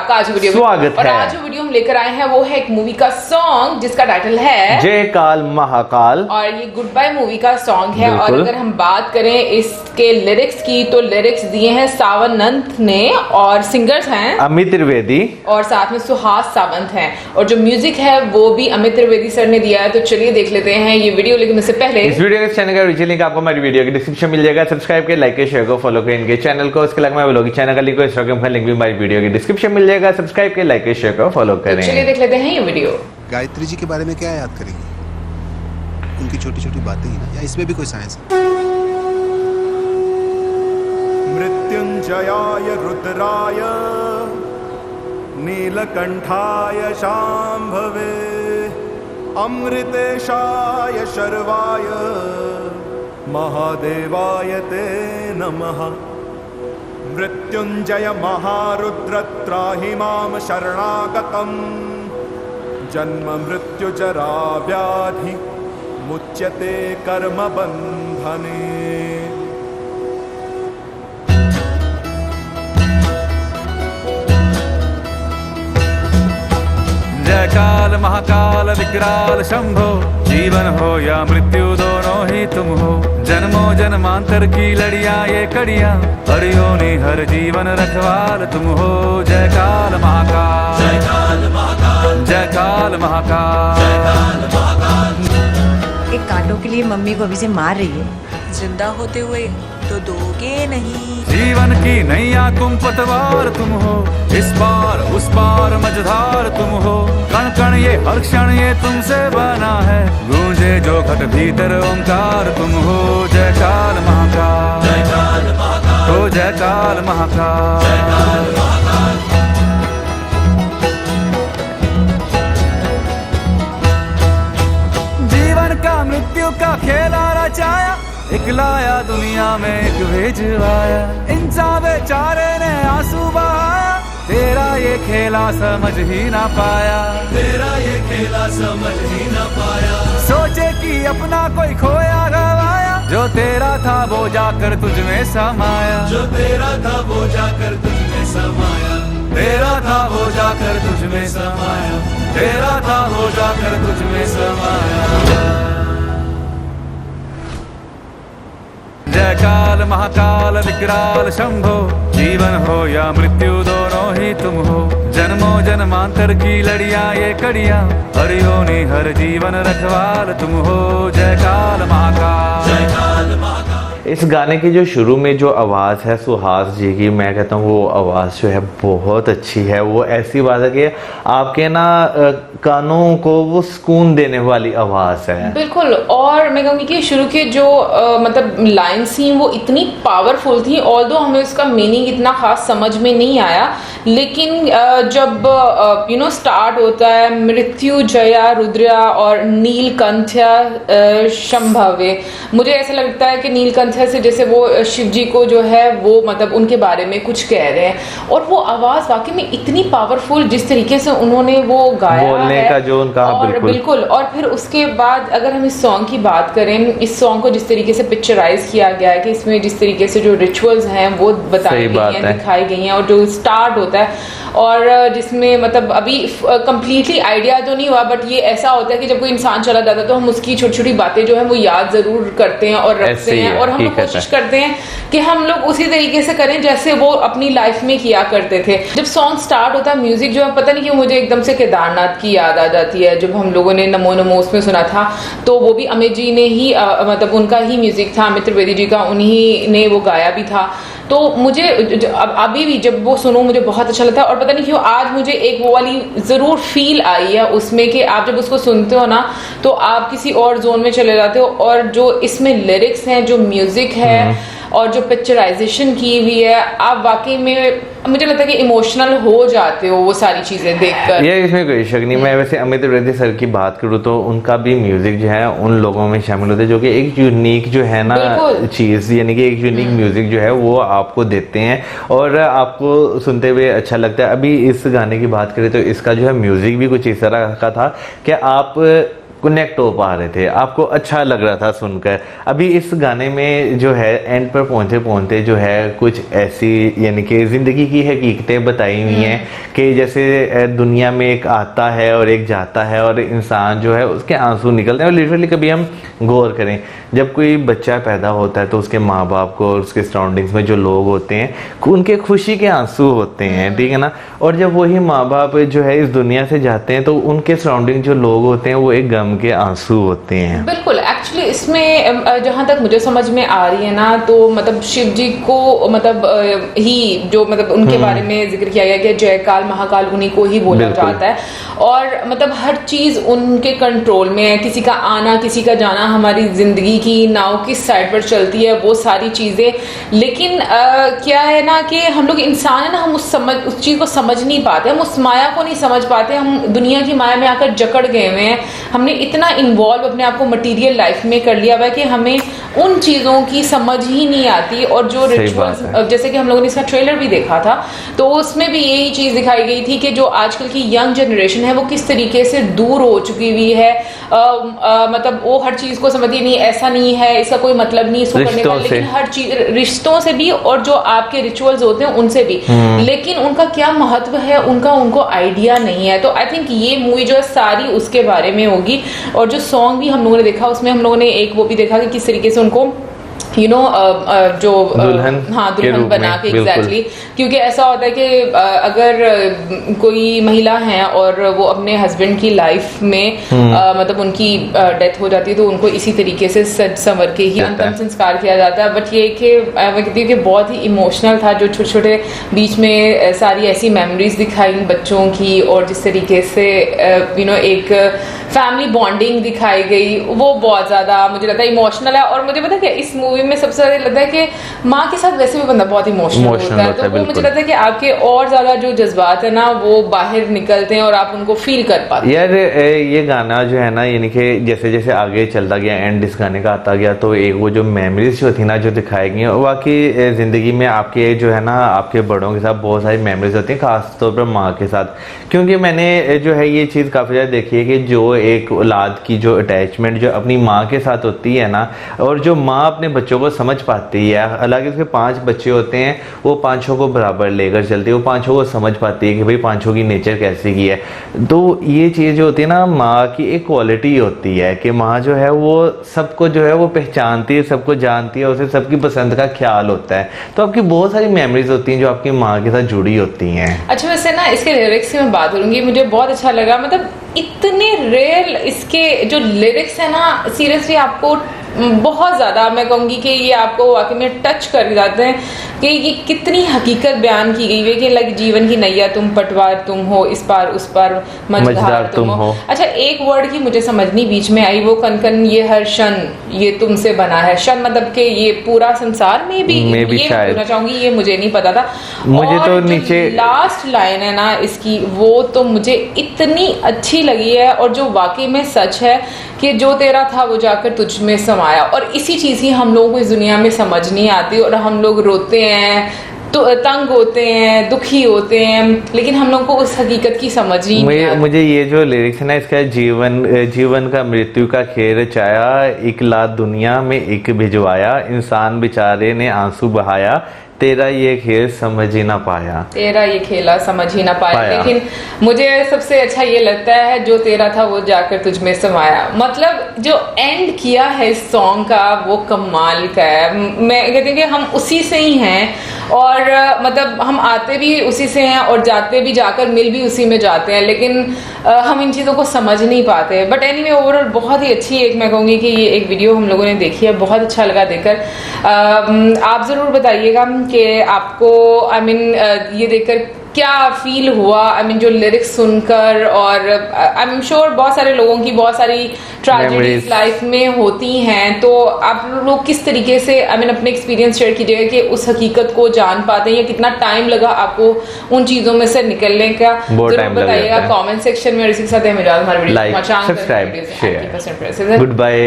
आपका आज वीडियो स्वागत और है। आज जो वीडियो हम लेकर आए हैं वो है एक मूवी का सॉन्ग जिसका टाइटल है जय काल महाकाल और ये गुड बाय मूवी का सॉन्ग है। और बिल्कुल। अगर हम बात करें इसके लिरिक्स की तो लिरिक्स दिए हैं सावन नंद ने और सिंगर्स हैं अमित त्रिवेदी और साथ में सुहास सावंत हैं और जो म्यूजिक है वो भी अमित त्रिवेदी सर ने दिया है। तो चलिए देख लेते हैं ये वीडियो, लेकिन उससे पहले इस वीडियो के चैनल का ओरिजिनल लिंक आपको हमारी वीडियो के डिस्क्रिप्शन मिल जाएगा। सब्सक्राइब के लाइक के शेयर को फॉलो करें इनके चैनल को। इसके अलावा मैं ब्लॉग चैनल का लिंक इंस्टाग्राम का लिंक भी हमारी वीडियो के डिस्क्रिप्शन मिल जाएगा। सब्सक्राइब के लाइक के शेयर को फॉलो तो करें। चलिए देख लेते हैं ये वीडियो। गायत्री जी के बारे में क्या याद करेंगे? उनकी छोटी छोटी बातें ही ना, या इसमें भी कोई साइंस है? मृत्युंजयाय रुद्राय नीलकंठाय शांभवे अमृतेशाय शर्वाय महादेवाय ते नमः। मृत्युंजय महारुद्र त्राहि मां शरणागतम् जन्म मृत्यु जरा व्याधि मुच्यते कर्म बंधने। जय काल महाकाल विकराल शंभो, जीवन हो या मृत्यु दोनों ही तुम हो। जन्मों जन्मांतर की लड़ियां ये कड़ियां, हर योनि हर जीवन रखवाल तुम हो। जय काल महाकाल, जय काल महाकाल, जय काल महाकाल, जय काल महाकाल। एक कांटों के लिए मम्मी को अभी से मार रही है। जिंदा होते हुए तो दोगे नहीं। जीवन की नैया तुम पतवार तुम हो, इस पार उस पार मझधार तुम हो। कण कण ये हर क्षण ये तुमसे बना है, गूंजे जो घट भीतर ओंकार तुम हो। जय काल महाकाल, जय काल महाकाल, हो जय काल महाकाल, जय काल महाकाल। जीवन का मृत्यु का खेला रचाया, एक लाया दुनिया में एक भेजवाया। इंसान बेचारे ने आंसू बहाया, तेरा ये खेला समझ ही ना पाया, तेरा ये खेला समझ ही ना पाया। सोचे कि अपना कोई खोया गवाया, जो तेरा था वो जाकर तुझ में समाया, जो तेरा था वो जाकर तुझ में समाया, तेरा था वो जाकर तुझ में समाया, तेरा था वो जाकर तुझ में समाया। जय काल महाकाल विकराल शंभो, जीवन हो या मृत्यु दोनों ही तुम हो। जन्मों जन्मांतर की लड़ियां ये कड़ियां, हर योनि हर जीवन रखवाल तुम हो। जय काल महाकाल, जय काल महाकाल। इस गाने की जो शुरू में जो आवाज़ है सुहास जी की, मैं कहता हूँ वो आवाज़ जो है बहुत अच्छी है। वो ऐसी बात है कि आपके ना कानों को वो सुकून देने वाली आवाज़ है। बिल्कुल। और मैं कहूँगी कि शुरू के जो मतलब लाइन्स थी वो इतनी पावरफुल थी, ऑल्दो हमें उसका मीनिंग इतना खास समझ में नहीं आया, लेकिन जब स्टार्ट होता है मृत्यु जया रुद्रा और नीलकंठ्या शंभवे, मुझे ऐसा लगता है कि नीलकंठ से जैसे वो शिव जी को जो है वो मतलब उनके बारे में कुछ कह रहे हैं। और वो आवाज वाकई में इतनी पावरफुल, जिस तरीके से उन्होंने वो गाया बोलने है का जो उनका, और बिल्कुल। और फिर उसके बाद अगर हम इस सॉन्ग की बात करें, इस सॉन्ग को जिस तरीके से पिक्चराइज किया गया है कि इसमें जिस तरीके से जो रिचुअल्स हैं वो बताई गई हैं, दिखाई गई हैं, और जो स्टार्ट होता है और जिसमें मतलब अभी कंप्लीटली आइडिया तो नहीं हुआ, बट ये ऐसा होता है कि जब कोई इंसान चला जाता है तो हम उसकी छोटी छोटी बातें जो है वो याद जरूर करते हैं और रखते हैं, और हम लोग कोशिश करते हैं कि हम लोग उसी तरीके से करें जैसे वो अपनी लाइफ में किया करते थे। जब सॉन्ग स्टार्ट होता है, म्यूजिक जो है पता नहीं क्यों मुझे एकदम से केदारनाथ की याद आ जाती है। जब हम लोगों ने नमो नमो उसमें सुना था तो वो भी अमित जी ने ही मतलब उनका ही म्यूजिक था, अमित त्रिवेदी जी का, उन्हीं ने वो गाया भी था। तो मुझे अभी भी जब वो सुनो मुझे बहुत अच्छा लगता है। और पता नहीं क्यों आज मुझे एक वो वाली जरूर फील आई है उसमें कि आप जब उसको सुनते हो ना तो आप किसी और जोन में चले जाते हो, और जो इसमें लिरिक्स हैं, जो म्यूजिक है और जो पिक्चराइजेशन की हुई है, आप वाकई में मुझे लगता है कि इमोशनल हो जाते हो वो सारी चीजें देखकर। ये इसमें कोई शक नहीं। मैं वैसे अमित त्रिवेदी सर की बात करूँ तो उनका भी म्यूजिक जो है उन लोगों में शामिल होते हैं जो कि एक यूनिक जो है ना चीज, यानी कि एक यूनिक म्यूजिक जो है वो आपको देते हैं और आपको सुनते हुए अच्छा लगता है। अभी इस गाने की बात करें तो इसका जो है म्यूजिक भी कुछ इस तरह का था कि आप कनेक्ट हो पा रहे थे, आपको अच्छा लग रहा था सुनकर। अभी इस गाने में जो है एंड पर पहुंचते पहुंचते जो है कुछ ऐसी यानी कि जिंदगी की हकीकतें बताई हुई हैं कि जैसे दुनिया में एक आता है और एक जाता है और इंसान जो है उसके आंसू निकलते हैं। और लिटरली कभी हम गौर करें, जब कोई बच्चा पैदा होता है तो उसके माँ बाप को और उसके सराउंडिंग्स में जो लोग होते हैं उनके खुशी के आंसू होते हैं, ठीक है ना। और जब वही माँ बाप जो है इस दुनिया से जाते हैं तो उनके सराउंडिंग जो लोग होते हैं वो एक गम के आंसू होते हैं। बिल्कुल, एक्चुअली इसमें जहाँ तक मुझे समझ में आ रही है ना, तो मतलब शिव जी को मतलब ही जो मतलब उनके बारे में जिक्र किया गया कि जय काल महाकाल उन्हीं को ही बोला जाता है, और मतलब हर चीज उनके कंट्रोल में है। किसी का आना किसी का जाना, हमारी जिंदगी की नाव किस साइड पर चलती है, वो सारी चीजें। लेकिन क्या है ना कि हम लोग इंसान है ना, हम उस चीज को समझ नहीं पाते, हम उस माया को नहीं समझ पाते, हम दुनिया की माया में आकर जकड़ गए हुए हैं। हमने इतना इन्वॉल्व अपने आप को मटीरियल लाइफ में कर लिया हुआ है कि हमें उन चीजों की समझ ही नहीं आती। और जो रिचुअल्स, जैसे कि हम लोगों ने इसका ट्रेलर भी देखा था, तो उसमें भी यही चीज दिखाई गई थी कि जो आजकल की यंग जनरेशन है वो किस तरीके से दूर हो चुकी हुई है। मतलब वो हर चीज को समझती नहीं, ऐसा नहीं है, इसका कोई मतलब नहीं इसको करने का, लेकिन हर चीज रिश्तों से भी और जो आपके रिचुअल्स होते हैं उनसे भी, लेकिन उनका क्या महत्व है उनको आइडिया नहीं है। तो आई थिंक ये मूवी जो है सारी उसके बारे में होगी। और जो सॉन्ग भी हम लोगों ने देखा उसमें हम लोगों ने एक वो भी देखा कि किस तरीके से उनको जो दुल्हन बना के एग्जैक्टली, क्योंकि ऐसा होता है कि अगर कोई महिला है और वो अपने हस्बैंड की लाइफ में मतलब उनकी डेथ हो जाती है तो उनको इसी तरीके से सज संवर के ही अंतिम संस्कार किया जाता है। बट ये कि मैं कहती हूँ कि बहुत ही इमोशनल था, जो छोटे छोटे बीच में सारी ऐसी मेमोरीज दिखाई बच्चों की, और जिस तरीके से एक फैमिली बॉन्डिंग दिखाई गई, वो बहुत ज्यादा मुझे लगता है इमोशनल है। और मुझे पता है इस मूवी में सबसे ज्यादा लगता है कि माँ के साथ वैसे भी बंदा बहुत इमोशनल होता है, तो वो मुझे लगता है कि आपके और ज्यादा जो जज्बात है ना वो बाहर निकलते हैं और आप उनको फील कर पाते हैं। यार ये गाना जो है ना, यानी कि जैसे जैसे आगे चलता गया, एंड इस गाने का आता गया, तो एक वो जो मेमोरीज जो थी ना जो दिखाई गई, वाकई जिंदगी में आपके जो है ना आपके बड़ों के साथ बहुत सारी मेमोरीज होती हैं, खासतौर पर माँ के साथ। क्योंकि मैंने जो है ये चीज़ काफ़ी ज़्यादा देखी है कि जो एक औलाद की जो अटैचमेंट जो अपनी माँ के साथ होती है ना, और जो माँ अपने बच्चों को समझ पाती है, हालांकि उसके 5 बच्चे होते हैं, वो 5 को बराबर लेकर चलती है, वो 5 को समझ पाती है कि भाई 5 की नेचर कैसी की है। तो ये चीज़ जो होती है ना, माँ की एक क्वालिटी होती है कि माँ जो है वो सबको जो है वो पहचानती है, सबको जानती है, उसे सबकी पसंद का ख्याल होता है। तो आपकी बहुत सारी मेमोरीज होती हैं जो आपकी माँ के साथ जुड़ी होती हैं। अच्छा, वैसे ना इसके लिरिक्स की मैं बात करूंगी, मुझे बहुत अच्छा लगा। मतलब इतने रेयर इसके जो लिरिक्स है ना, सीरियसली आपको बहुत ज़्यादा मैं कहूँगी कि ये आपको वाकई में टच कर जाते हैं कि ये कितनी हकीकत बयान की गई है कि लाइक जीवन की नैया तुम पटवार तुम हो, इस पार उस पार मझधार तुम हो। अच्छा, एक वर्ड की मुझे समझनी बीच में आई, वो कनकन ये हर क्षण ये तुमसे बना है। क्षण मतलब कि ये पूरा संसार में भी ये बोलना चाहूंगी, ये मुझे नहीं पता था। मुझे तो नीचे लास्ट लाइन है ना इसकी, वो तो मुझे इतनी अच्छी लगी है, और जो वाकई में सच है कि जो तेरा था वो जाकर तुझ में समाया। और इसी चीज ही हम लोगों को इस दुनिया में समझ नहीं आती, और हम लोग रोते हैं, तो तंग होते हैं, दुखी होते हैं, लेकिन हम लोग को उस हकीकत की समझ ही नहीं आती। मुझे ये जो लिरिक्स है ना, इसका जीवन का मृत्यु का खेल रचाया, एक लात दुनिया में एक भिजवाया, इंसान बेचारे ने आंसू बहाया, तेरा ये खेल समझ ही ना पाया, तेरा ये खेला समझ ही ना पाया। लेकिन मुझे सबसे अच्छा ये लगता है जो तेरा था वो जाकर तुझ में समाया। मतलब जो एंड किया है इस सॉन्ग का वो कमाल का है। मैं कहती हूँ कि हम उसी से ही हैं, और मतलब हम आते भी उसी से हैं और जाते भी, जाकर मिल भी उसी में जाते हैं, लेकिन हम इन चीज़ों को समझ नहीं पाते। बट एनीवे ओवरऑल बहुत ही अच्छी एक मैं कहूँगी कि ये एक वीडियो हम लोगों ने देखी है, बहुत अच्छा लगा देखकर। आप ज़रूर बताइएगा कि आपको ये देखकर क्या फील हुआ, जो लिरिक्स सुनकर। और आई एम श्योर बहुत सारे लोगों की बहुत सारी ट्रेजेडीज लाइफ में होती हैं, तो आप लोग किस तरीके से अपने एक्सपीरियंस शेयर कीजिएगा कि उस हकीकत को जान पाते हैं, या कितना टाइम लगा आपको उन चीजों में से निकलने का, जरूर बताइएगा कमेंट सेक्शन में। और इसी के साथ हमें हमारे वीडियो को सब्सक्राइब, शेयर, गुड बाय।